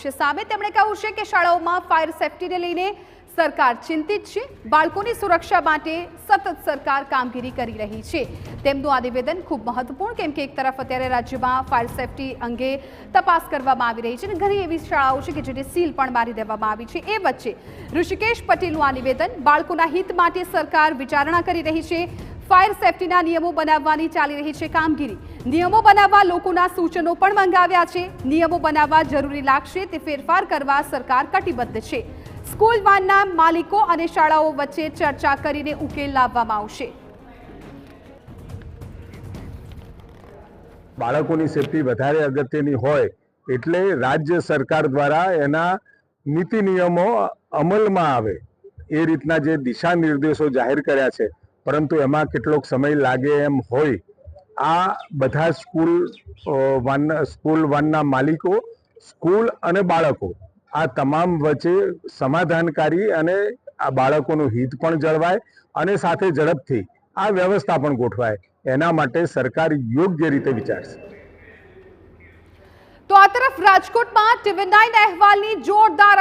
આવ્યું છે સામે। તેમણે કહ્યું છે કે શાળાઓમાં ફાયર સેફટીને લઈને સરકાર ચિંતિત છે। બાળકોની સુરક્ષા માટે સતત સરકાર કામગીરી કરી રહી છે। તેમનું આ નિવેદન ખૂબ મહત્વપૂર્ણ, કેમ કે એક તરફ અત્યારે રાજ્યમાં ફાયર સેફટી અંગે તપાસ કરવામાં આવી રહી છે અને ઘણી એવી શાળાઓ છે કે જેને સીલ પણ મારી દેવામાં આવી છે। એ વચ્ચે ઋષિકેશ પટેલનું આ નિવેદન, બાળકોના હિત માટે સરકાર વિચારણા કરી રહી છે। ફાયર સેફટીના નિયમો બનાવવાની ચાલી રહી છે કામગીરી। નિયમો બનાવવા લોકોના સૂચનો પણ મંગાવ્યા છે। નિયમો બનાવવા જરૂરી લાગશે તે ફેરફાર કરવા સરકાર કટિબદ્ધ છે। સ્કૂલ વાનના માલિકો અને શાળાઓ વચ્ચે ચર્ચા કરીને ઉકેલ લાવવામાં આવશે। બાળકોની સેફટી વધારે અગત્યની હોય એટલે રાજ્ય સરકાર દ્વારા એના નીતિ નિયમો અમલમાં આવે એ રીતના જે દિશા નિર્દેશો જાહેર કર્યા છે, પરંતુ એમાં કેટલોક સમય લાગે એમ હોય। આ બધા સ્કૂલ વાનના માલિકો, સ્કૂલ અને બાળકો આ તમામ વચ્ચે સમાધાનકારી અને આ બાળકોનું હિત પણ જળવાય અને સાથે ઝડપથી આ વ્યવસ્થા પણ ગોઠવાય, એના માટે સરકાર યોગ્ય રીતે વિચારશે। તો આ તરફ રાજકોટમાં TV9 અહેવાલની જોરદાર